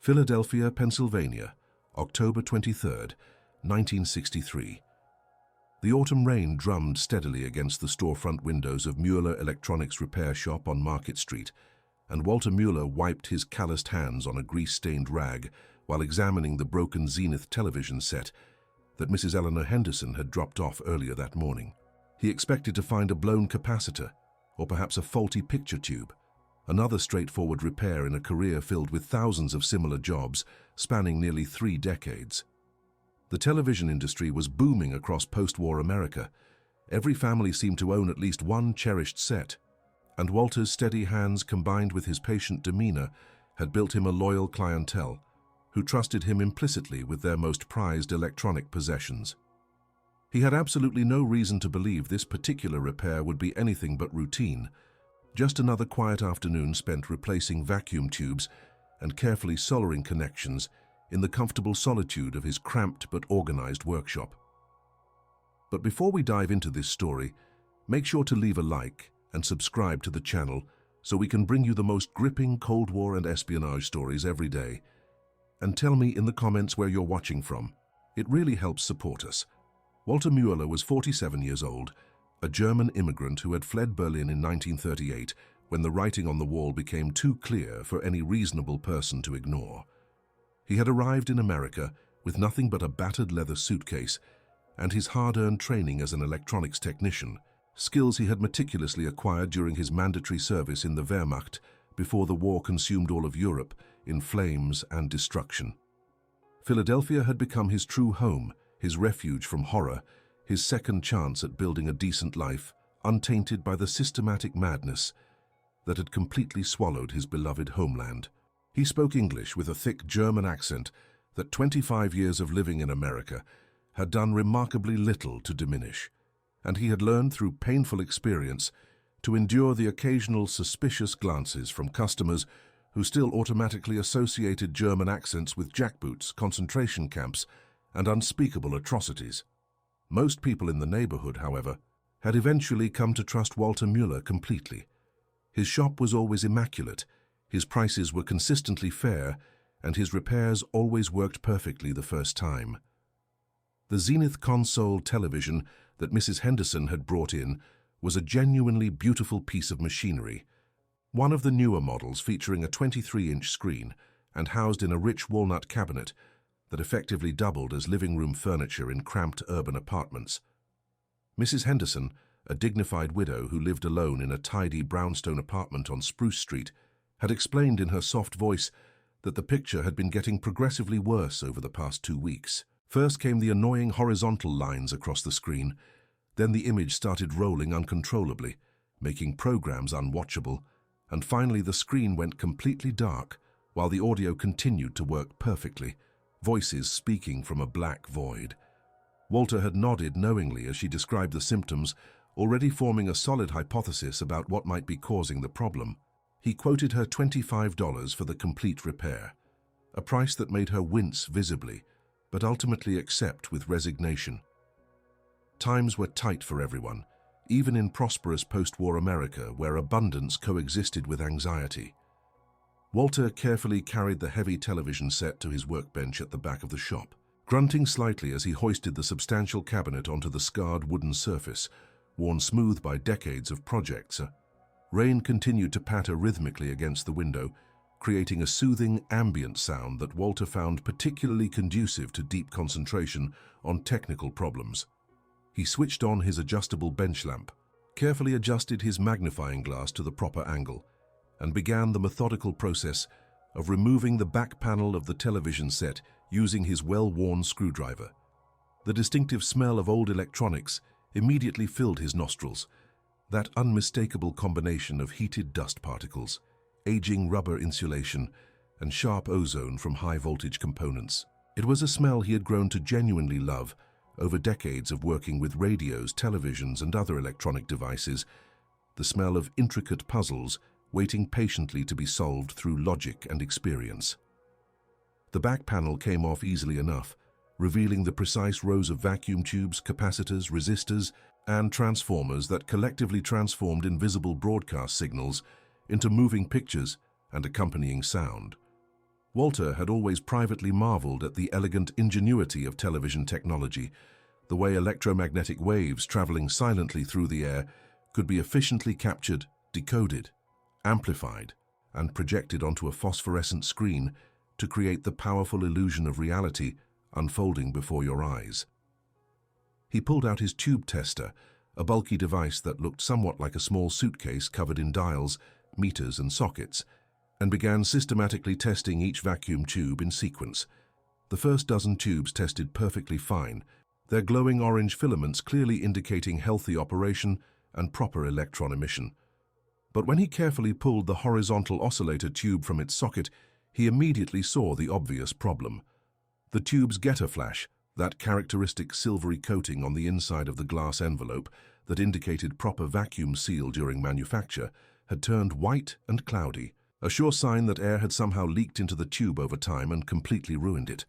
Philadelphia, Pennsylvania, October 23, 1963. The autumn rain drummed steadily against the storefront windows of Mueller Electronics Repair Shop on Market Street, and Walter Mueller wiped his calloused hands on a grease-stained rag while examining the broken Zenith television set that Mrs. Eleanor Henderson had dropped off earlier that morning. He expected to find a blown capacitor, or perhaps a faulty picture tube, another straightforward repair in a career filled with thousands of similar jobs spanning nearly 3 decades. The television industry was booming across post-war America. Every family seemed to own at least one cherished set, and Walter's steady hands combined with his patient demeanor had built him a loyal clientele who trusted him implicitly with their most prized electronic possessions. He had absolutely no reason to believe this particular repair would be anything but routine, just another quiet afternoon spent replacing vacuum tubes and carefully soldering connections in the comfortable solitude of his cramped but organized workshop. But before we dive into this story, make sure to leave a like and subscribe to the channel so we can bring you the most gripping Cold War and espionage stories every day. And tell me in the comments where you're watching from. It really helps support us. Walter Mueller was 47 years old, a German immigrant who had fled Berlin in 1938 when the writing on the wall became too clear for any reasonable person to ignore. He had arrived in America with nothing but a battered leather suitcase and his hard-earned training as an electronics technician, skills he had meticulously acquired during his mandatory service in the Wehrmacht before the war consumed all of Europe in flames and destruction. Philadelphia had become his true home, his refuge from horror, his second chance at building a decent life, untainted by the systematic madness that had completely swallowed his beloved homeland. He spoke English with a thick German accent that 25 years of living in America had done remarkably little to diminish, and he had learned through painful experience to endure the occasional suspicious glances from customers who still automatically associated German accents with jackboots, concentration camps, and unspeakable atrocities. Most people in the neighborhood, however, had eventually come to trust Walter Mueller completely. His shop was always immaculate, his prices were consistently fair, and his repairs always worked perfectly the first time. The Zenith console television that Mrs. Henderson had brought in was a genuinely beautiful piece of machinery. One of the newer models featuring a 23-inch screen and housed in a rich walnut cabinet that effectively doubled as living room furniture in cramped urban apartments. Mrs. Henderson, a dignified widow who lived alone in a tidy brownstone apartment on Spruce Street, had explained in her soft voice that the picture had been getting progressively worse over the past 2 weeks. First came the annoying horizontal lines across the screen, then the image started rolling uncontrollably, making programs unwatchable, and finally the screen went completely dark while the audio continued to work perfectly, voices speaking from a black void. Walter had nodded knowingly as she described the symptoms, already forming a solid hypothesis about what might be causing the problem. He quoted her $25 for the complete repair, a price that made her wince visibly, but ultimately accept with resignation. Times were tight for everyone, even in prosperous post-war America where abundance coexisted with anxiety. Walter carefully carried the heavy television set to his workbench at the back of the shop, grunting slightly as he hoisted the substantial cabinet onto the scarred wooden surface, worn smooth by decades of projects. Rain continued to patter rhythmically against the window, creating a soothing, ambient sound that Walter found particularly conducive to deep concentration on technical problems. He switched on his adjustable bench lamp, carefully adjusted his magnifying glass to the proper angle, and began the methodical process of removing the back panel of the television set using his well-worn screwdriver. The distinctive smell of old electronics immediately filled his nostrils, that unmistakable combination of heated dust particles, aging rubber insulation, and sharp ozone from high-voltage components. It was a smell he had grown to genuinely love over decades of working with radios, televisions, and other electronic devices, the smell of intricate puzzles waiting patiently to be solved through logic and experience. The back panel came off easily enough, revealing the precise rows of vacuum tubes, capacitors, resistors, and transformers that collectively transformed invisible broadcast signals into moving pictures and accompanying sound. Walter had always privately marveled at the elegant ingenuity of television technology, the way electromagnetic waves traveling silently through the air could be efficiently captured, decoded, amplified, and projected onto a phosphorescent screen to create the powerful illusion of reality unfolding before your eyes. He pulled out his tube tester, a bulky device that looked somewhat like a small suitcase covered in dials, meters, and sockets, and began systematically testing each vacuum tube in sequence. The first dozen tubes tested perfectly fine, their glowing orange filaments clearly indicating healthy operation and proper electron emission. But when he carefully pulled the horizontal oscillator tube from its socket, he immediately saw the obvious problem. The tube's getter flash, that characteristic silvery coating on the inside of the glass envelope that indicated proper vacuum seal during manufacture, had turned white and cloudy, a sure sign that air had somehow leaked into the tube over time and completely ruined it.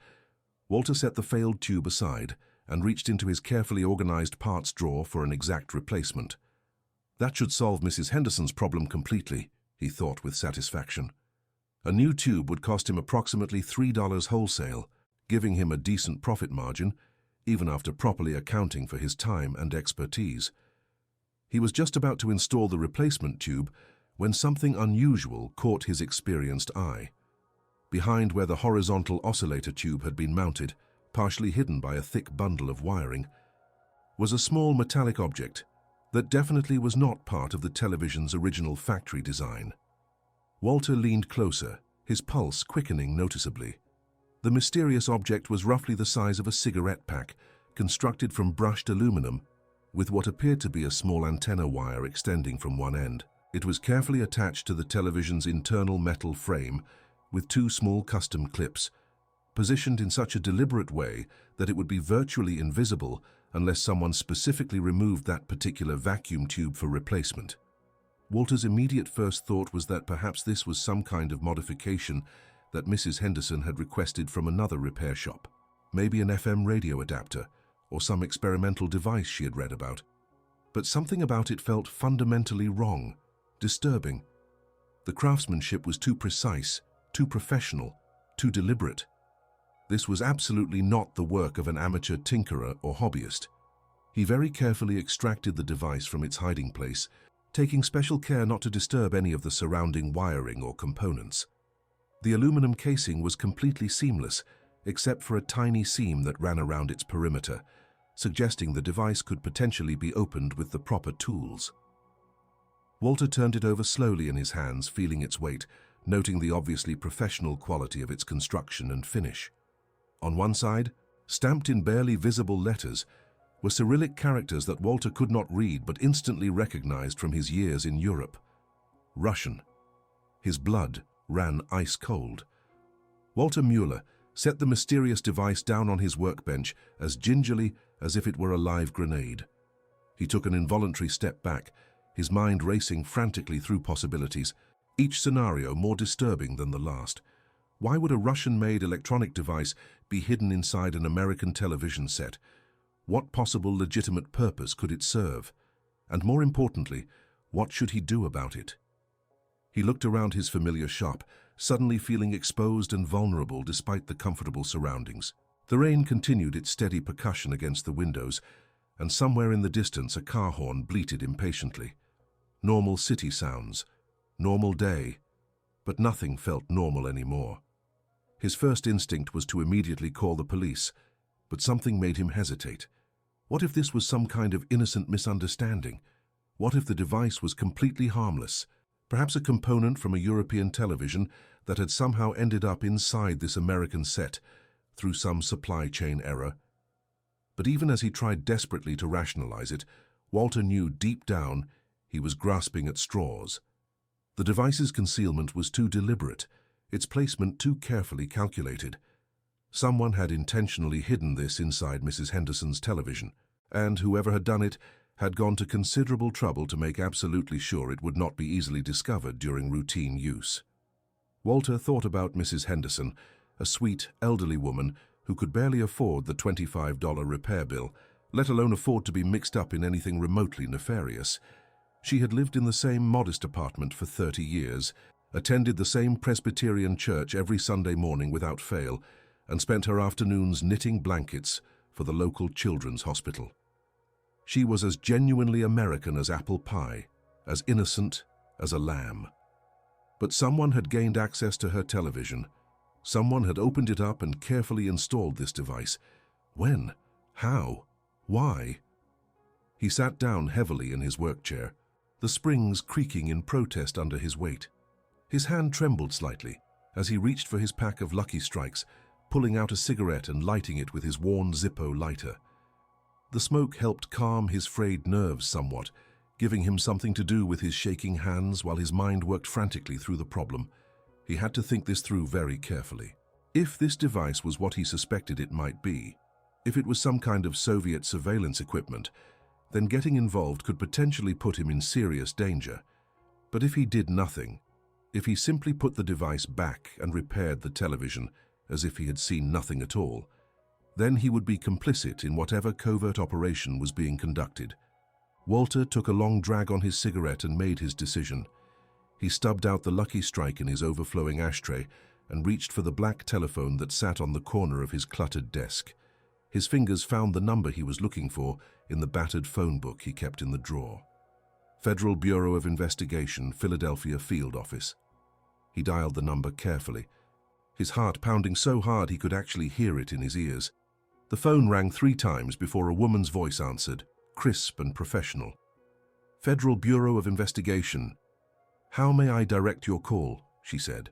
Walter set the failed tube aside and reached into his carefully organized parts drawer for an exact replacement. That should solve Mrs. Henderson's problem completely, he thought with satisfaction. A new tube would cost him approximately $3 wholesale, giving him a decent profit margin, even after properly accounting for his time and expertise. He was just about to install the replacement tube when something unusual caught his experienced eye. Behind where the horizontal oscillator tube had been mounted, partially hidden by a thick bundle of wiring, was a small metallic object that definitely was not part of the television's original factory design. Walter leaned closer, his pulse quickening noticeably. The mysterious object was roughly the size of a cigarette pack, constructed from brushed aluminum, with what appeared to be a small antenna wire extending from one end. It was carefully attached to the television's internal metal frame with two small custom clips, positioned in such a deliberate way that it would be virtually invisible unless someone specifically removed that particular vacuum tube for replacement. Walter's immediate first thought was that perhaps this was some kind of modification that Mrs. Henderson had requested from another repair shop, maybe an FM radio adapter or some experimental device she had read about. But something about it felt fundamentally wrong, disturbing. The craftsmanship was too precise, too professional, too deliberate. This was absolutely not the work of an amateur tinkerer or hobbyist. He very carefully extracted the device from its hiding place, taking special care not to disturb any of the surrounding wiring or components. The aluminum casing was completely seamless, except for a tiny seam that ran around its perimeter, suggesting the device could potentially be opened with the proper tools. Walter turned it over slowly in his hands, feeling its weight, noting the obviously professional quality of its construction and finish. On one side, stamped in barely visible letters, were Cyrillic characters that Walter could not read but instantly recognized from his years in Europe. Russian. His blood ran ice cold. Walter Mueller set the mysterious device down on his workbench as gingerly as if it were a live grenade. He took an involuntary step back, his mind racing frantically through possibilities, each scenario more disturbing than the last. Why would a Russian-made electronic device be hidden inside an American television set? What possible legitimate purpose could it serve? And more importantly, what should he do about it? He looked around his familiar shop, suddenly feeling exposed and vulnerable despite the comfortable surroundings. The rain continued its steady percussion against the windows, and somewhere in the distance a car horn bleated impatiently. Normal city sounds, normal day, but nothing felt normal anymore. His first instinct was to immediately call the police, but something made him hesitate. What if this was some kind of innocent misunderstanding? What if the device was completely harmless? Perhaps a component from a European television that had somehow ended up inside this American set through some supply chain error. But even as he tried desperately to rationalize it, Walter knew deep down he was grasping at straws. The device's concealment was too deliberate, its placement too carefully calculated. Someone had intentionally hidden this inside Mrs. Henderson's television, and whoever had done it had gone to considerable trouble to make absolutely sure it would not be easily discovered during routine use. Walter thought about Mrs. Henderson, a sweet, elderly woman who could barely afford the $25 repair bill, let alone afford to be mixed up in anything remotely nefarious. She had lived in the same modest apartment for 30 years, attended the same Presbyterian church every Sunday morning without fail, and spent her afternoons knitting blankets for the local children's hospital. She was as genuinely American as apple pie, as innocent as a lamb. But someone had gained access to her television. Someone had opened it up and carefully installed this device. When? How? Why? He sat down heavily in his work chair, the springs creaking in protest under his weight. His hand trembled slightly as he reached for his pack of Lucky Strikes, pulling out a cigarette and lighting it with his worn Zippo lighter. The smoke helped calm his frayed nerves somewhat, giving him something to do with his shaking hands while his mind worked frantically through the problem. He had to think this through very carefully. If this device was what he suspected it might be, if it was some kind of Soviet surveillance equipment, then getting involved could potentially put him in serious danger. But if he did nothing, if he simply put the device back and repaired the television as if he had seen nothing at all, then he would be complicit in whatever covert operation was being conducted. Walter took a long drag on his cigarette and made his decision. He stubbed out the Lucky Strike in his overflowing ashtray and reached for the black telephone that sat on the corner of his cluttered desk. His fingers found the number he was looking for in the battered phone book he kept in the drawer. Federal Bureau of Investigation, Philadelphia Field Office. He dialed the number carefully, his heart pounding so hard he could actually hear it in his ears. The phone rang 3 times before a woman's voice answered, crisp and professional. Federal Bureau of Investigation. How may I direct your call? She said.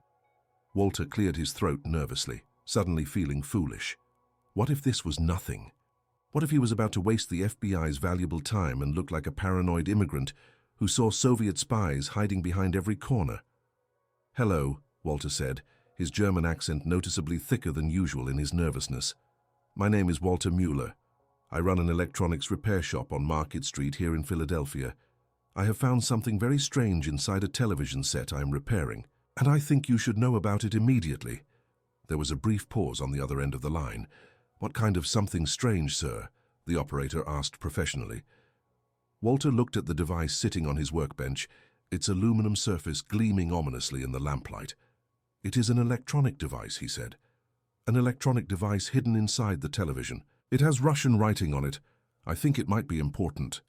Walter cleared his throat nervously, suddenly feeling foolish. What if this was nothing? What if he was about to waste the FBI's valuable time and look like a paranoid immigrant who saw Soviet spies hiding behind every corner? Hello, Walter said, his German accent noticeably thicker than usual in his nervousness. My name is Walter Mueller. I run an electronics repair shop on Market Street here in Philadelphia. I have found something very strange inside a television set I am repairing, and I think you should know about it immediately. There was a brief pause on the other end of the line. What kind of something strange, sir? The operator asked professionally. Walter looked at the device sitting on his workbench, its aluminum surface gleaming ominously in the lamplight. It is an electronic device, he said. An electronic device hidden inside the television. It has Russian writing on it. I think it might be important.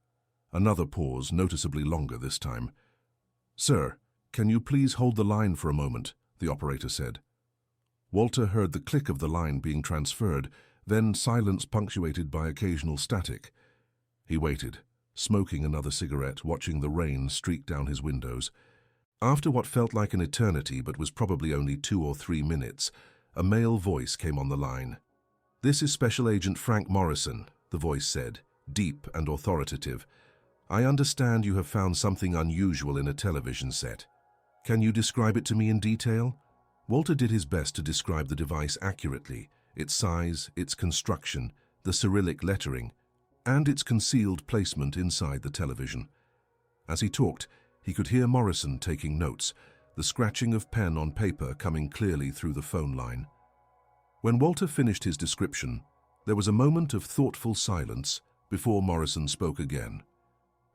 Another pause, noticeably longer this time. Sir, can you please hold the line for a moment? The operator said. Walter heard the click of the line being transferred, then silence punctuated by occasional static. He waited, smoking another cigarette, watching the rain streak down his windows. After what felt like an eternity but was probably only 2 or 3 minutes, a male voice came on the line. This is Special Agent Frank Morrison, the voice said, deep and authoritative. I understand you have found something unusual in a television set. Can you describe it to me in detail? Walter did his best to describe the device accurately, its size, its construction, the Cyrillic lettering, and its concealed placement inside the television. As he talked, he could hear Morrison taking notes, the scratching of pen on paper coming clearly through the phone line. When Walter finished his description, there was a moment of thoughtful silence before Morrison spoke again.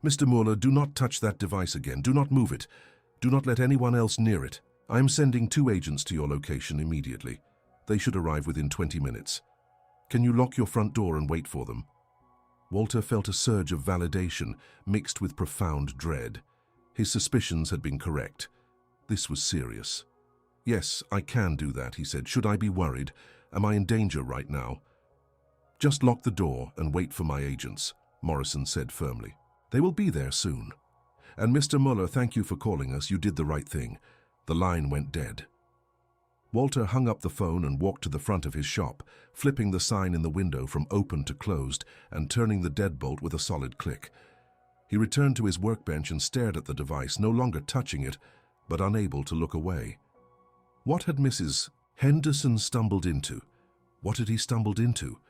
Mr. Mueller, do not touch that device again. Do not move it. Do not let anyone else near it. I am sending 2 agents to your location immediately. They should arrive within 20 minutes. Can you lock your front door and wait for them? Walter felt a surge of validation mixed with profound dread. His suspicions had been correct. This was serious. Yes, I can do that, he said. Should I be worried? Am I in danger right now? Just lock the door and wait for my agents, Morrison said firmly. They will be there soon. And Mr. Mueller, thank you for calling us. You did the right thing. The line went dead. Walter hung up the phone and walked to the front of his shop, flipping the sign in the window from open to closed and turning the deadbolt with a solid click. He returned to his workbench and stared at the device, no longer touching it, but unable to look away. What had Mrs. Henderson stumbled into? What had he stumbled into?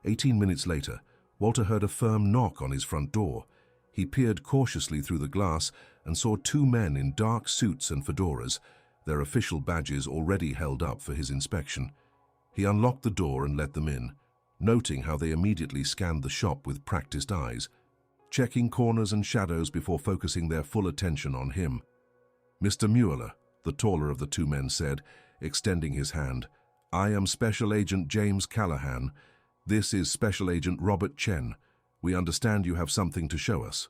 18 minutes later, Walter heard a firm knock on his front door. He peered cautiously through the glass and saw 2 men in dark suits and fedoras, their official badges already held up for his inspection. He unlocked the door and let them in, noting how they immediately scanned the shop with practiced eyes, checking corners and shadows before focusing their full attention on him. Mr. Mueller, the taller of the two men said, extending his hand. "I am Special Agent James Callahan. This is Special Agent Robert Chen. We understand you have something to show us."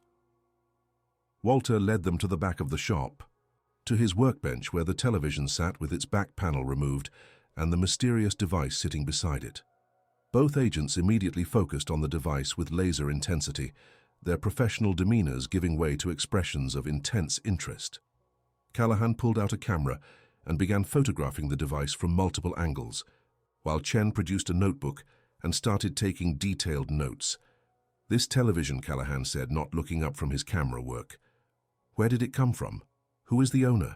Walter led them to the back of the shop, to his workbench where the television sat with its back panel removed and the mysterious device sitting beside it. Both agents immediately focused on the device with laser intensity, their professional demeanors giving way to expressions of intense interest. Callahan pulled out a camera and began photographing the device from multiple angles, while Chen produced a notebook and started taking detailed notes. "This television," Callahan said, not looking up from his camera work. "Where did it come from? Who is the owner?"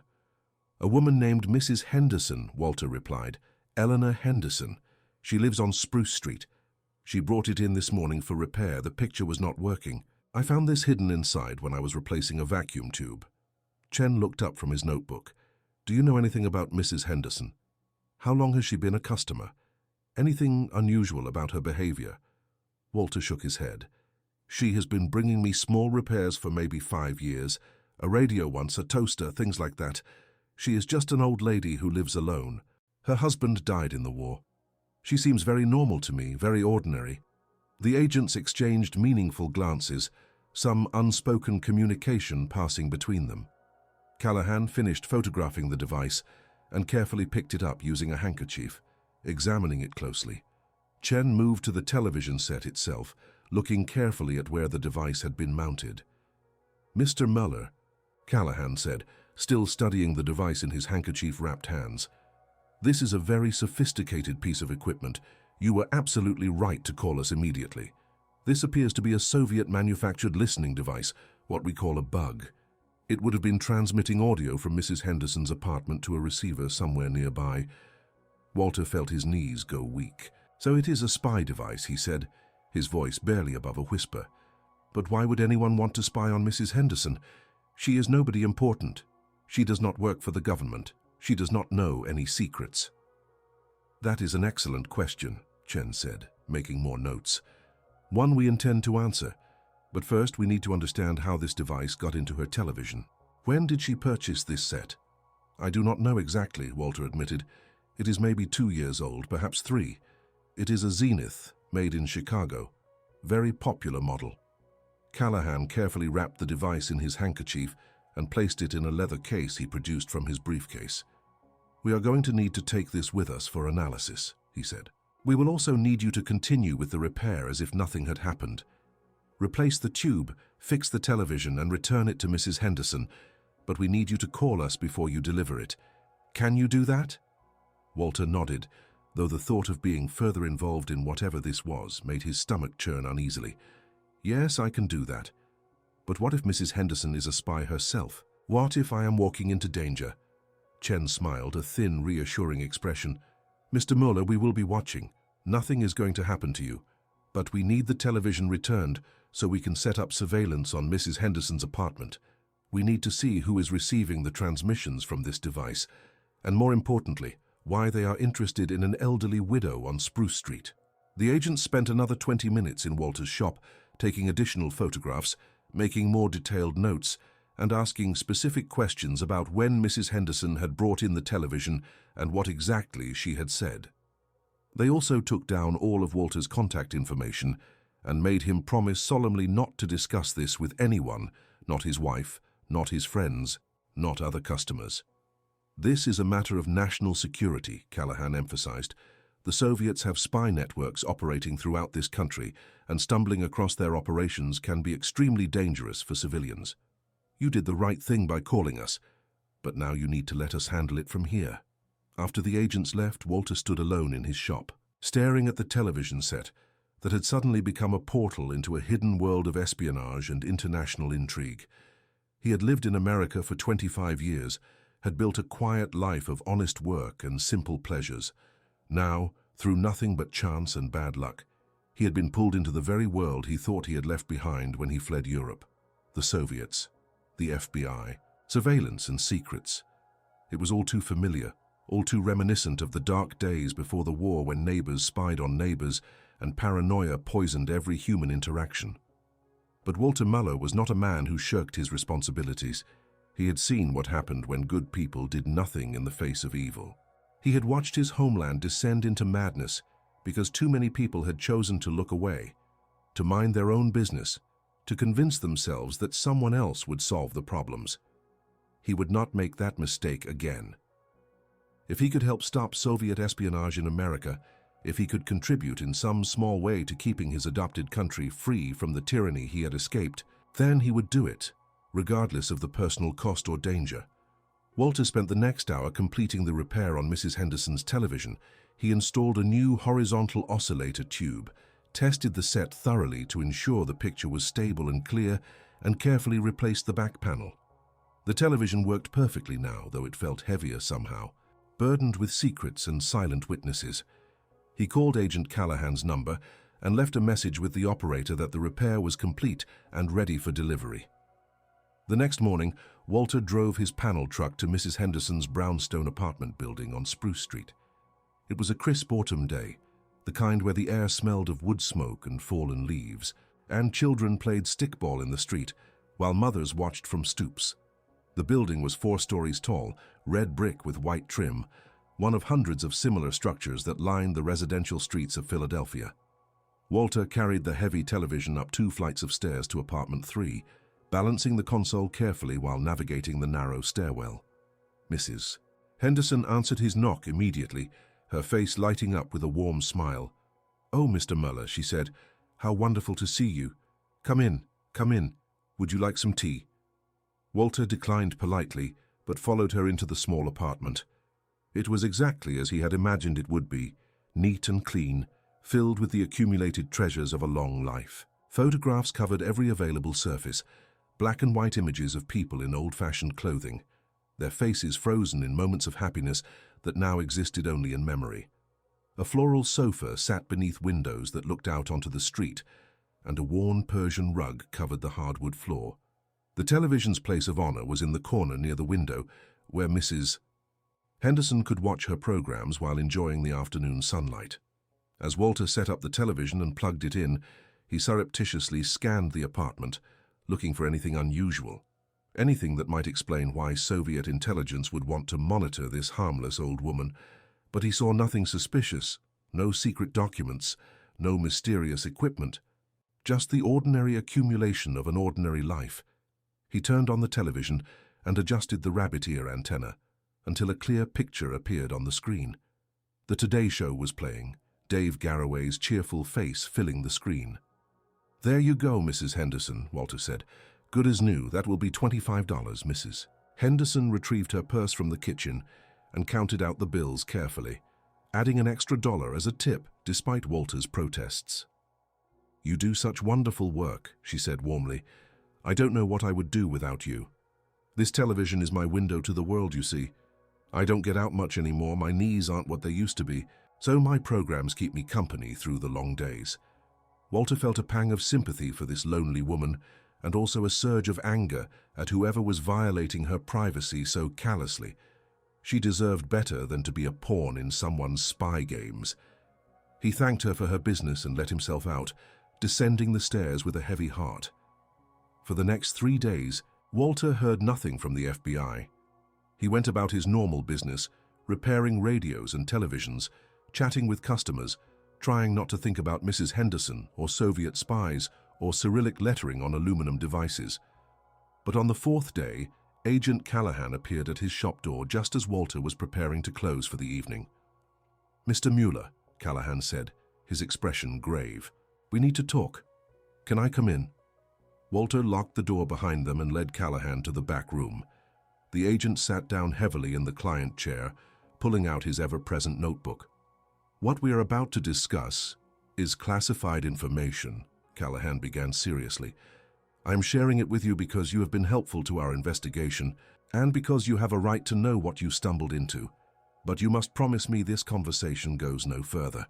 "A woman named Mrs. Henderson," Walter replied. "Eleanor Henderson. She lives on Spruce Street. She brought it in this morning for repair. The picture was not working. I found this hidden inside when I was replacing a vacuum tube." Chen looked up from his notebook. "Do you know anything about Mrs. Henderson? How long has she been a customer? Anything unusual about her behavior?" Walter shook his head. "She has been bringing me small repairs for maybe 5 years. A radio once, a toaster, things like that. She is just an old lady who lives alone. Her husband died in the war. She seems very normal to me, very ordinary." The agents exchanged meaningful glances, some unspoken communication passing between them. Callahan finished photographing the device and carefully picked it up using a handkerchief, examining it closely. Chen moved to the television set itself, looking carefully at where the device had been mounted. "Mr. Muller," Callahan said, still studying the device in his handkerchief-wrapped hands. "This is a very sophisticated piece of equipment. You were absolutely right to call us immediately. This appears to be a Soviet-manufactured listening device, what we call a bug. It would have been transmitting audio from Mrs. Henderson's apartment to a receiver somewhere nearby." Walter felt his knees go weak. "So it is a spy device," he said, his voice barely above a whisper. "But why would anyone want to spy on Mrs. Henderson? She is nobody important. She does not work for the government. She does not know any secrets." "That is an excellent question," Chen said, making more notes. "One we intend to answer. But first we need to understand how this device got into her television. When did she purchase this set?" "I do not know exactly," Walter admitted. "It is maybe 2 years old, perhaps 3. It is a Zenith, made in Chicago. Very popular model." Callahan carefully wrapped the device in his handkerchief and placed it in a leather case he produced from his briefcase. "We are going to need to take this with us for analysis," he said. "We will also need you to continue with the repair as if nothing had happened. Replace the tube, fix the television, and return it to Mrs. Henderson, but we need you to call us before you deliver it. Can you do that?" Walter nodded, though the thought of being further involved in whatever this was made his stomach churn uneasily. "Yes, I can do that. But what if Mrs. Henderson is a spy herself? What if I am walking into danger?" Chen smiled, a thin, reassuring expression. "Mr. Muller, we will be watching. Nothing is going to happen to you. But we need the television returned so we can set up surveillance on Mrs. Henderson's apartment. We need to see who is receiving the transmissions from this device, and more importantly, why they are interested in an elderly widow on Spruce Street." The agents spent another 20 minutes in Walter's shop, taking additional photographs, making more detailed notes, and asking specific questions about when Mrs. Henderson had brought in the television and what exactly she had said. They also took down all of Walter's contact information and made him promise solemnly not to discuss this with anyone, not his wife, not his friends, not other customers. "This is a matter of national security," Callahan emphasized. "The Soviets have spy networks operating throughout this country, and stumbling across their operations can be extremely dangerous for civilians. You did the right thing by calling us, but now you need to let us handle it from here." After the agents left, Walter stood alone in his shop, staring at the television set that had suddenly become a portal into a hidden world of espionage and international intrigue. He had lived in America for 25 years, had built a quiet life of honest work and simple pleasures. Now, through nothing but chance and bad luck, he had been pulled into the very world he thought he had left behind when he fled Europe. The Soviets, the FBI, surveillance and secrets. It was all too familiar, all too reminiscent of the dark days before the war when neighbors spied on neighbors and paranoia poisoned every human interaction. But Walter Muller was not a man who shirked his responsibilities. He had seen what happened when good people did nothing in the face of evil. He had watched his homeland descend into madness because too many people had chosen to look away, to mind their own business, to convince themselves that someone else would solve the problems. He would not make that mistake again. If he could help stop Soviet espionage in America, if he could contribute in some small way to keeping his adopted country free from the tyranny he had escaped, then he would do it, regardless of the personal cost or danger. Walter spent the next hour completing the repair on Mrs. Henderson's television. He installed a new horizontal oscillator tube, tested the set thoroughly to ensure the picture was stable and clear, and carefully replaced the back panel. The television worked perfectly now, though it felt heavier somehow, burdened with secrets and silent witnesses. He called Agent Callahan's number and left a message with the operator that the repair was complete and ready for delivery. The next morning, Walter drove his panel truck to Mrs. Henderson's brownstone apartment building on Spruce Street. It was a crisp autumn day, the kind where the air smelled of wood smoke and fallen leaves, and children played stickball in the street, while mothers watched from stoops. The building was 4 stories tall, red brick with white trim, one of hundreds of similar structures that lined the residential streets of Philadelphia. Walter carried the heavy television up 2 flights of stairs to apartment 3, balancing the console carefully while navigating the narrow stairwell. Mrs. Henderson answered his knock immediately, her face lighting up with a warm smile. "Oh, Mr. Muller," she said, "how wonderful to see you. Come in, come in. Would you like some tea?" Walter declined politely, but followed her into the small apartment. It was exactly as he had imagined it would be, neat and clean, filled with the accumulated treasures of a long life. Photographs covered every available surface, black and white images of people in old-fashioned clothing, their faces frozen in moments of happiness that now existed only in memory. A floral sofa sat beneath windows that looked out onto the street, and a worn Persian rug covered the hardwood floor. The television's place of honor was in the corner near the window, where Mrs. Henderson could watch her programs while enjoying the afternoon sunlight. As Walter set up the television and plugged it in, he surreptitiously scanned the apartment, looking for anything unusual, anything that might explain why Soviet intelligence would want to monitor this harmless old woman. But he saw nothing suspicious, no secret documents, no mysterious equipment, just the ordinary accumulation of an ordinary life. He turned on the television and adjusted the rabbit ear antenna until a clear picture appeared on the screen. The Today Show was playing, Dave Garroway's cheerful face filling the screen. "There you go, Mrs. Henderson," Walter said. "Good as new. That will be $25, Mrs." Henderson retrieved her purse from the kitchen and counted out the bills carefully, adding an extra $1 as a tip despite Walter's protests. "You do such wonderful work," she said warmly. "I don't know what I would do without you. This television is my window to the world, you see. I don't get out much anymore, my knees aren't what they used to be, so my programs keep me company through the long days." Walter felt a pang of sympathy for this lonely woman, and also a surge of anger at whoever was violating her privacy so callously. She deserved better than to be a pawn in someone's spy games. He thanked her for her business and let himself out, descending the stairs with a heavy heart. For the next 3 days, Walter heard nothing from the FBI. He went about his normal business, repairing radios and televisions, chatting with customers, trying not to think about Mrs. Henderson or Soviet spies or Cyrillic lettering on aluminum devices. But on the 4th day, Agent Callahan appeared at his shop door just as Walter was preparing to close for the evening. "Mr. Mueller," Callahan said, his expression grave. "We need to talk. Can I come in?" Walter locked the door behind them and led Callahan to the back room. The agent sat down heavily in the client chair, pulling out his ever-present notebook. "What we are about to discuss is classified information," Callahan began seriously. "I am sharing it with you because you have been helpful to our investigation and because you have a right to know what you stumbled into. But you must promise me this conversation goes no further."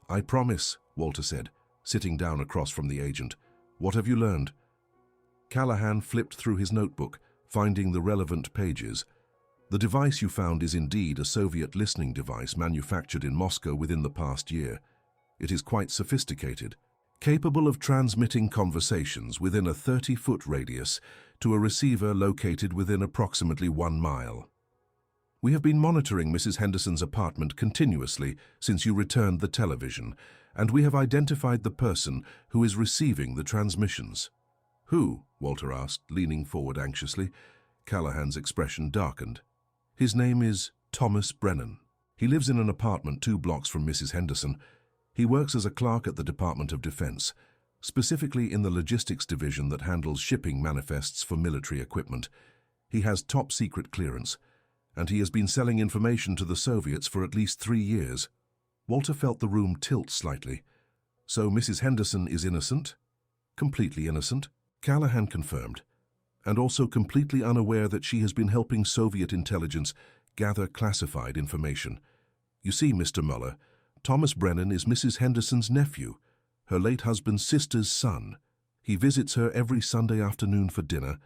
"I promise," Walter said, sitting down across from the agent. "What have you learned?" Callahan flipped through his notebook, finding the relevant pages. "The device you found is indeed a Soviet listening device manufactured in Moscow within the past year. It is quite sophisticated, capable of transmitting conversations within a 30-foot radius to a receiver located within approximately 1 mile. We have been monitoring Mrs. Henderson's apartment continuously since you returned the television, and we have identified the person who is receiving the transmissions. Who? Walter asked, leaning forward anxiously. Callahan's expression darkened. His name is Thomas Brennan. He lives in an apartment 2 blocks from Mrs. Henderson. He works as a clerk at the Department of Defense, specifically in the logistics division that handles shipping manifests for military equipment. He has top-secret clearance, and he has been selling information to the Soviets for at least 3 years. Walter felt the room tilt slightly. So Mrs. Henderson is innocent? Completely innocent? Callahan confirmed, and also completely unaware that she has been helping Soviet intelligence gather classified information. You see, Mr. Mueller, Thomas Brennan is Mrs. Henderson's nephew, her late husband's sister's son. He visits her every Sunday afternoon for dinner,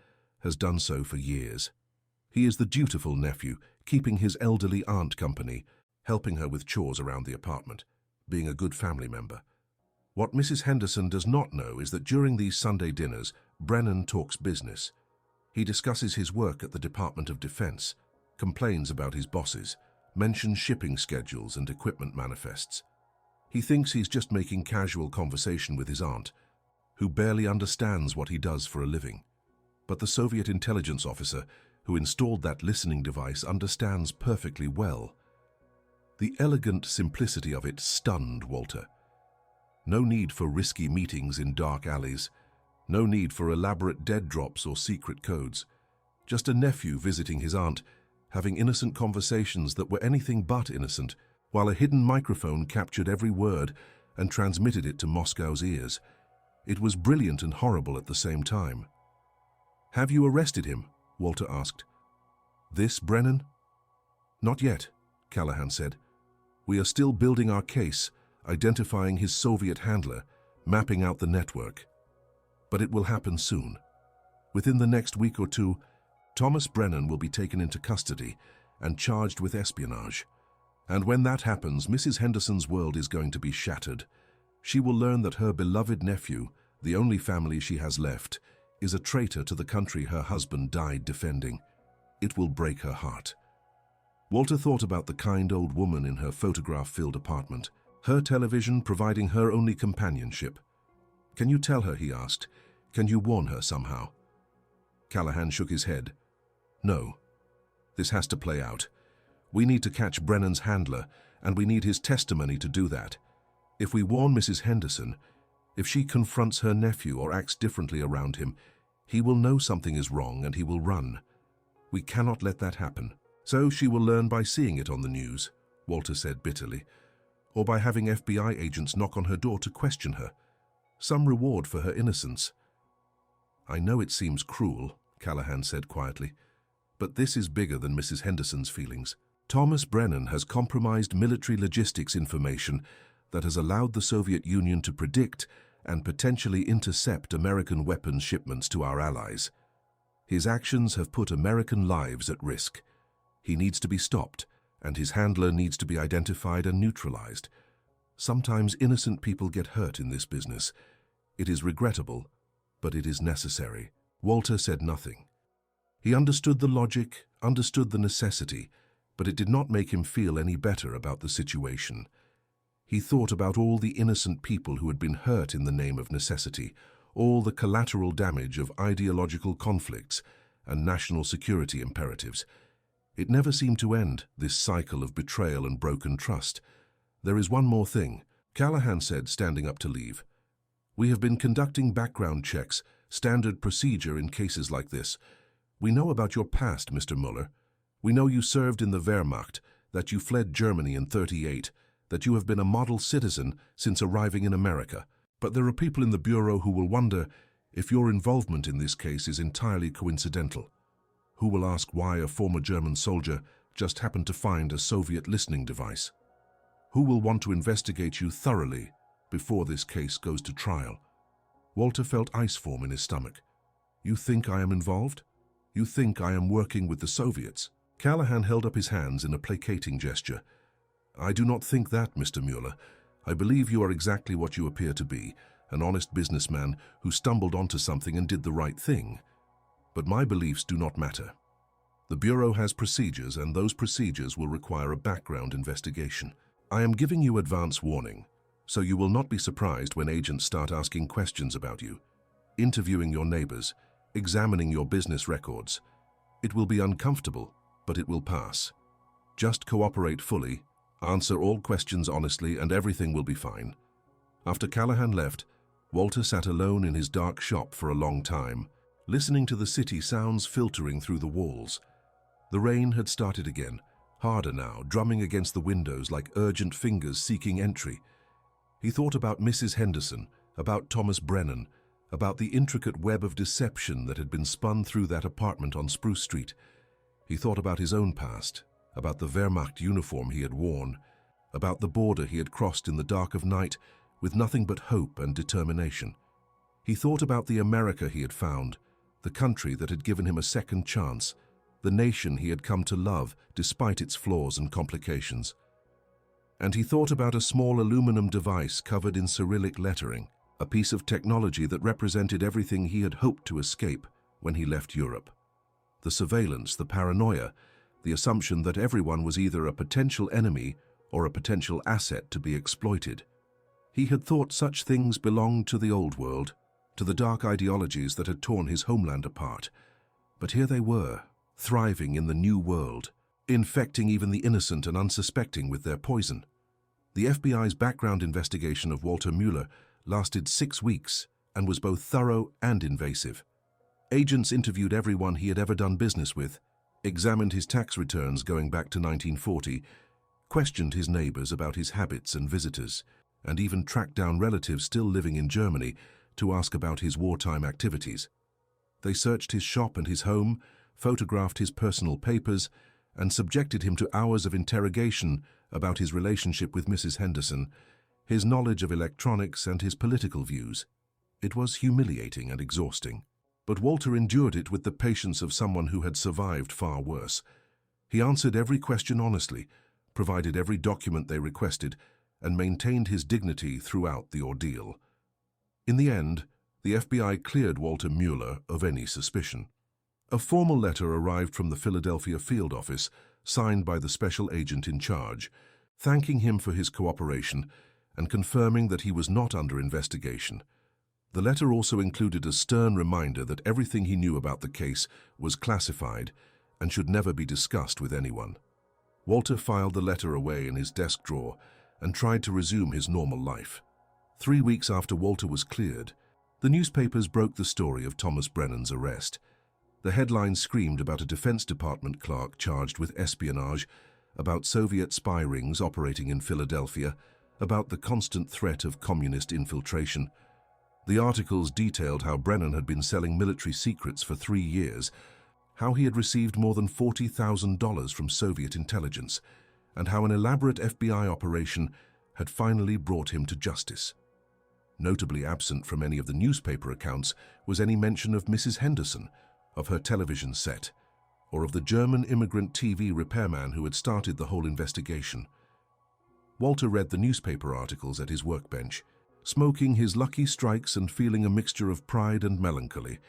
has done so for years. He is the dutiful nephew, keeping his elderly aunt company, helping her with chores around the apartment, being a good family member. What Mrs. Henderson does not know is that during these Sunday dinners, Brennan talks business. He discusses his work at the Department of Defense, complains about his bosses, mentions shipping schedules and equipment manifests. He thinks he's just making casual conversation with his aunt, who barely understands what he does for a living. But the Soviet intelligence officer who installed that listening device understands perfectly well. The elegant simplicity of it stunned Walter. No need for risky meetings in dark alleys. No need for elaborate dead drops or secret codes. Just a nephew visiting his aunt, having innocent conversations that were anything but innocent, while a hidden microphone captured every word and transmitted it to Moscow's ears. It was brilliant and horrible at the same time. "Have you arrested him?" Walter asked. "This Brennan?" "Not yet," Callahan said. "We are still building our case, identifying his Soviet handler, mapping out the network. But it will happen soon. Within the next week or 2, Thomas Brennan will be taken into custody and charged with espionage. And when that happens, Mrs. Henderson's world is going to be shattered. She will learn that her beloved nephew, the only family she has left, is a traitor to the country her husband died defending. It will break her heart." Walter thought about the kind old woman in her photograph-filled apartment, her television providing her only companionship. "Can you tell her?" he asked. "Can you warn her somehow?" Callahan shook his head. "No. This has to play out. We need to catch Brennan's handler, and we need his testimony to do that. If we warn Mrs. Henderson, if she confronts her nephew or acts differently around him, he will know something is wrong and he will run. We cannot let that happen. So she will learn by seeing it on the news," Walter said bitterly, "or by having FBI agents knock on her door to question her. Some reward for her innocence." "I know it seems cruel," Callahan said quietly, "but this is bigger than Mrs. Henderson's feelings. Thomas Brennan has compromised military logistics information that has allowed the Soviet Union to predict and potentially intercept American weapons shipments to our allies. His actions have put American lives at risk. He needs to be stopped, and his handler needs to be identified and neutralized. Sometimes innocent people get hurt in this business. It is regrettable, but it is necessary." Walter said nothing. He understood the logic, understood the necessity, but it did not make him feel any better about the situation. He thought about all the innocent people who had been hurt in the name of necessity, all the collateral damage of ideological conflicts and national security imperatives. It never seemed to end, this cycle of betrayal and broken trust. "There is one more thing," Callahan said, standing up to leave. "We have been conducting background checks, standard procedure in cases like this. We know about your past, Mr. Mueller. We know you served in the Wehrmacht, that you fled Germany in '38, that you have been a model citizen since arriving in America. But there are people in the Bureau who will wonder if your involvement in this case is entirely coincidental, who will ask why a former German soldier just happened to find a Soviet listening device, who will want to investigate you thoroughly before this case goes to trial." Walter felt ice form in his stomach. "You think I am involved? You think I am working with the Soviets?" Callahan held up his hands in a placating gesture. "I do not think that, Mr. Mueller. I believe you are exactly what you appear to be, an honest businessman who stumbled onto something and did the right thing. But my beliefs do not matter. The Bureau has procedures, and those procedures will require a background investigation. I am giving you advance warning, so you will not be surprised when agents start asking questions about you, interviewing your neighbors, examining your business records. It will be uncomfortable, but it will pass. Just cooperate fully, answer all questions honestly, and everything will be fine. After Callahan left, Walter sat alone in his dark shop for a long time, listening to the city sounds filtering through the walls. The rain had started again, harder now, drumming against the windows like urgent fingers seeking entry. He thought about Mrs. Henderson, about Thomas Brennan, about the intricate web of deception that had been spun through that apartment on Spruce Street. He thought about his own past, about the Wehrmacht uniform he had worn, about the border he had crossed in the dark of night with nothing but hope and determination. He thought about the America he had found, the country that had given him a second chance, the nation he had come to love despite its flaws and complications. And he thought about a small aluminum device covered in Cyrillic lettering, a piece of technology that represented everything he had hoped to escape when he left Europe. The surveillance, the paranoia, the assumption that everyone was either a potential enemy or a potential asset to be exploited. He had thought such things belonged to the old world, to the dark ideologies that had torn his homeland apart. But here they were, thriving in the new world, infecting even the innocent and unsuspecting with their poison. The FBI's background investigation of Walter Mueller lasted 6 weeks and was both thorough and invasive. Agents interviewed everyone he had ever done business with, examined his tax returns going back to 1940, questioned his neighbors about his habits and visitors, and even tracked down relatives still living in Germany to ask about his wartime activities. They searched his shop and his home, photographed his personal papers, and subjected him to hours of interrogation about his relationship with Mrs. Henderson, his knowledge of electronics, and his political views. It was humiliating and exhausting, but Walter endured it with the patience of someone who had survived far worse. He answered every question honestly, provided every document they requested, and maintained his dignity throughout the ordeal. In the end, the FBI cleared Walter Mueller of any suspicion. A formal letter arrived from the Philadelphia field office, signed by the special agent in charge, thanking him for his cooperation and confirming that he was not under investigation. The letter also included a stern reminder that everything he knew about the case was classified and should never be discussed with anyone. Walter filed the letter away in his desk drawer and tried to resume his normal life. 3 weeks after Walter was cleared, the newspapers broke the story of Thomas Brennan's arrest. The headlines screamed about a Defense Department clerk charged with espionage, about Soviet spy rings operating in Philadelphia, about the constant threat of communist infiltration. The articles detailed how Brennan had been selling military secrets for 3 years, how he had received more than $40,000 from Soviet intelligence, and how an elaborate FBI operation had finally brought him to justice. Notably absent from any of the newspaper accounts was any mention of Mrs. Henderson, of her television set, or of the German immigrant TV repairman who had started the whole investigation. Walter read the newspaper articles at his workbench, smoking his Lucky Strikes and feeling a mixture of pride and melancholy.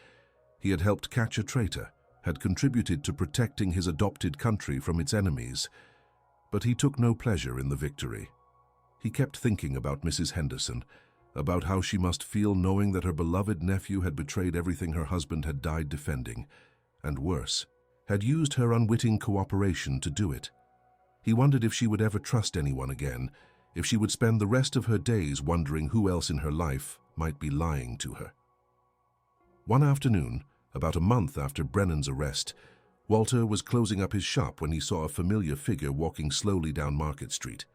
He had helped catch a traitor, had contributed to protecting his adopted country from its enemies, but he took no pleasure in the victory. He kept thinking about Mrs. Henderson, about how she must feel knowing that her beloved nephew had betrayed everything her husband had died defending, and worse, had used her unwitting cooperation to do it. He wondered if she would ever trust anyone again, if she would spend the rest of her days wondering who else in her life might be lying to her. One afternoon, about a month after Brennan's arrest, Walter was closing up his shop when he saw a familiar figure walking slowly down Market Street.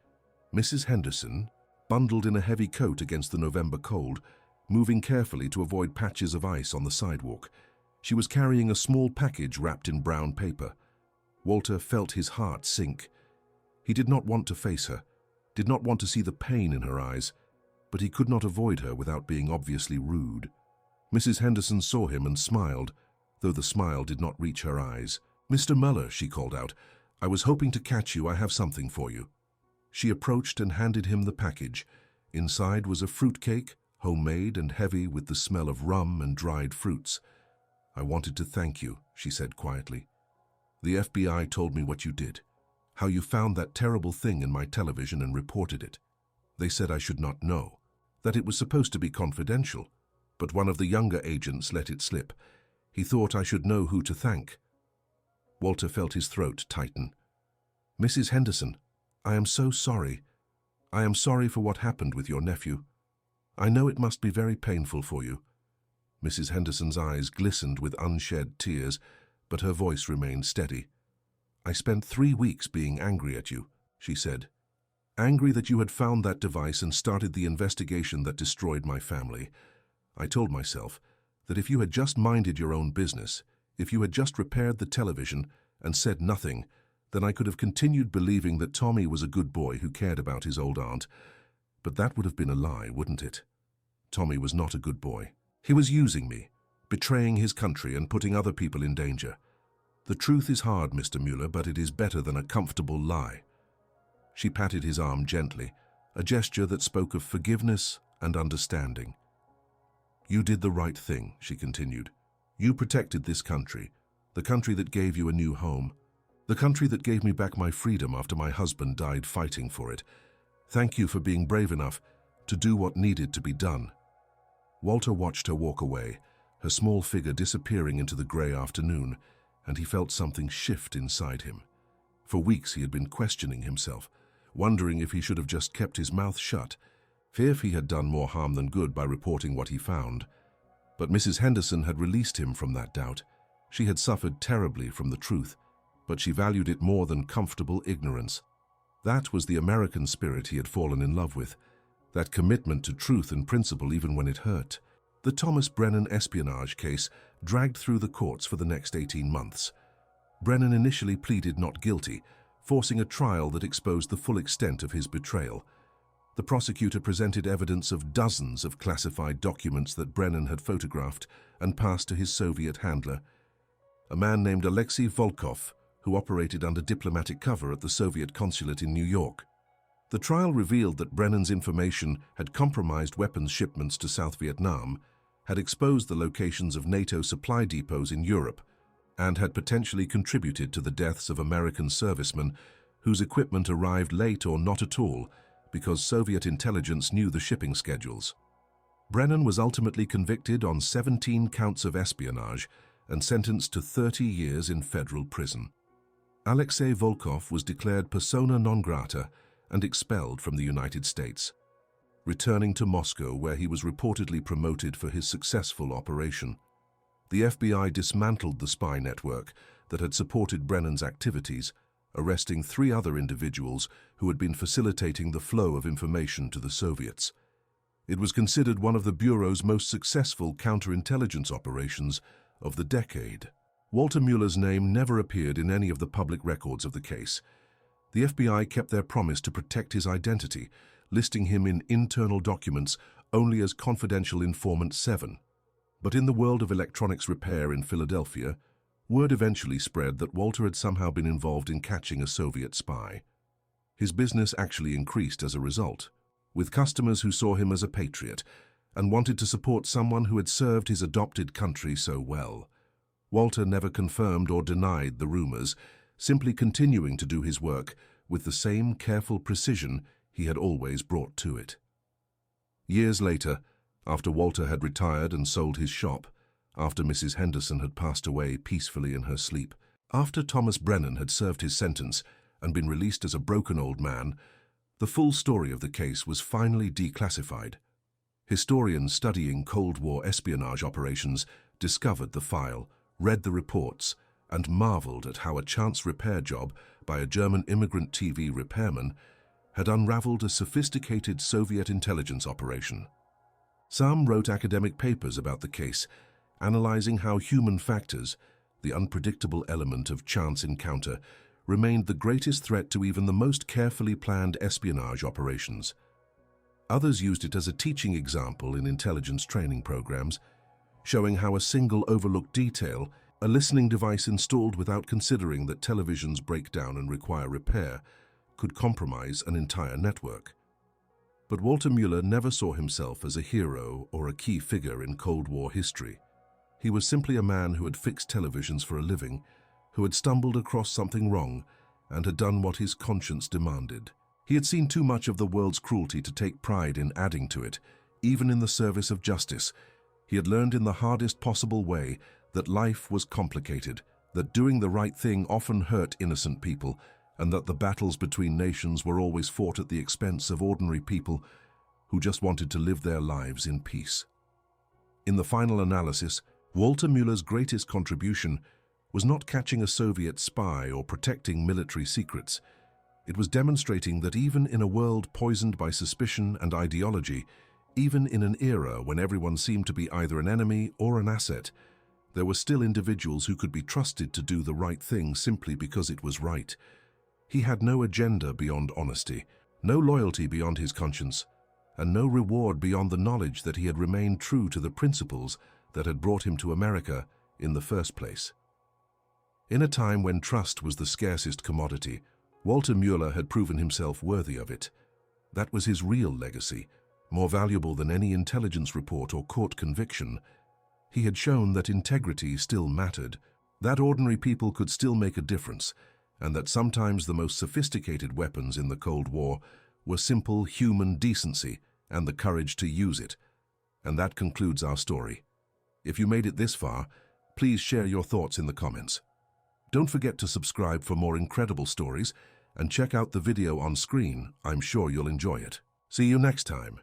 Mrs. Henderson, bundled in a heavy coat against the November cold, moving carefully to avoid patches of ice on the sidewalk. She was carrying a small package wrapped in brown paper. Walter felt his heart sink. He did not want to face her, did not want to see the pain in her eyes, but he could not avoid her without being obviously rude. Mrs. Henderson saw him and smiled, though the smile did not reach her eyes. "Mr. Mueller," she called out, "I was hoping to catch you. I have something for you." She approached and handed him the package. Inside was a fruitcake, homemade and heavy with the smell of rum and dried fruits. "I wanted to thank you," she said quietly. "The FBI told me what you did, how you found that terrible thing in my television and reported it. They said I should not know, that it was supposed to be confidential, but one of the younger agents let it slip. He thought I should know who to thank." Walter felt his throat tighten. "Mrs. Henderson, I am so sorry. I am sorry for what happened with your nephew. I know it must be very painful for you." Mrs. Henderson's eyes glistened with unshed tears, but her voice remained steady. "I spent 3 weeks being angry at you," she said. "Angry that you had found that device and started the investigation that destroyed my family. I told myself that if you had just minded your own business, if you had just repaired the television and said nothing, then I could have continued believing that Tommy was a good boy who cared about his old aunt. But that would have been a lie, wouldn't it? Tommy was not a good boy. He was using me, betraying his country and putting other people in danger. The truth is hard, Mr. Mueller, but it is better than a comfortable lie." She patted his arm gently, a gesture that spoke of forgiveness and understanding. "You did the right thing," she continued. "You protected this country, the country that gave you a new home, the country that gave me back my freedom after my husband died fighting for it. Thank you for being brave enough to do what needed to be done." Walter watched her walk away, her small figure disappearing into the grey afternoon, and he felt something shift inside him. For weeks he had been questioning himself, wondering if he should have just kept his mouth shut, fear he had done more harm than good by reporting what he found. But Mrs. Henderson had released him from that doubt. She had suffered terribly from the truth, but she valued it more than comfortable ignorance. That was the American spirit he had fallen in love with, that commitment to truth and principle even when it hurt. The Thomas Brennan espionage case dragged through the courts for the next 18 months. Brennan initially pleaded not guilty, forcing a trial that exposed the full extent of his betrayal. The prosecutor presented evidence of dozens of classified documents that Brennan had photographed and passed to his Soviet handler, a man named Alexei Volkov, who operated under diplomatic cover at the Soviet consulate in New York. The trial revealed that Brennan's information had compromised weapons shipments to South Vietnam, had exposed the locations of NATO supply depots in Europe, and had potentially contributed to the deaths of American servicemen whose equipment arrived late or not at all because Soviet intelligence knew the shipping schedules. Brennan was ultimately convicted on 17 counts of espionage and sentenced to 30 years in federal prison. Alexei Volkov was declared persona non grata and expelled from the United States, returning to Moscow where he was reportedly promoted for his successful operation. The FBI dismantled the spy network that had supported Brennan's activities, arresting 3 other individuals who had been facilitating the flow of information to the Soviets. It was considered one of the Bureau's most successful counterintelligence operations of the decade. Walter Mueller's name never appeared in any of the public records of the case. The FBI kept their promise to protect his identity, listing him in internal documents only as confidential informant 7. But in the world of electronics repair in Philadelphia, word eventually spread that Walter had somehow been involved in catching a Soviet spy. His business actually increased as a result, with customers who saw him as a patriot and wanted to support someone who had served his adopted country so well. Walter never confirmed or denied the rumors, simply continuing to do his work with the same careful precision he had always brought to it. Years later, after Walter had retired and sold his shop, after Mrs. Henderson had passed away peacefully in her sleep, after Thomas Brennan had served his sentence and been released as a broken old man, the full story of the case was finally declassified. Historians studying Cold War espionage operations discovered the file, read the reports, and marveled at how a chance repair job by a German immigrant TV repairman had unraveled a sophisticated Soviet intelligence operation. Some wrote academic papers about the case, analyzing how human factors, the unpredictable element of chance encounter, remained the greatest threat to even the most carefully planned espionage operations. Others used it as a teaching example in intelligence training programs, showing how a single overlooked detail, a listening device installed without considering that televisions break down and require repair, could compromise an entire network. But Walter Mueller never saw himself as a hero or a key figure in Cold War history. He was simply a man who had fixed televisions for a living, who had stumbled across something wrong, and had done what his conscience demanded. He had seen too much of the world's cruelty to take pride in adding to it, even in the service of justice. He had learned in the hardest possible way that life was complicated, that doing the right thing often hurt innocent people, and that the battles between nations were always fought at the expense of ordinary people who just wanted to live their lives in peace. In the final analysis, Walter Mueller's greatest contribution was not catching a Soviet spy or protecting military secrets. It was demonstrating that even in a world poisoned by suspicion and ideology, even in an era when everyone seemed to be either an enemy or an asset, there were still individuals who could be trusted to do the right thing simply because it was right. He had no agenda beyond honesty, no loyalty beyond his conscience, and no reward beyond the knowledge that he had remained true to the principles that had brought him to America in the first place. In a time when trust was the scarcest commodity, Walter Mueller had proven himself worthy of it. That was his real legacy, more valuable than any intelligence report or court conviction. He had shown that integrity still mattered, that ordinary people could still make a difference, and that sometimes the most sophisticated weapons in the Cold War were simple human decency and the courage to use it. And that concludes our story. If you made it this far, please share your thoughts in the comments. Don't forget to subscribe for more incredible stories and check out the video on screen. I'm sure you'll enjoy it. See you next time.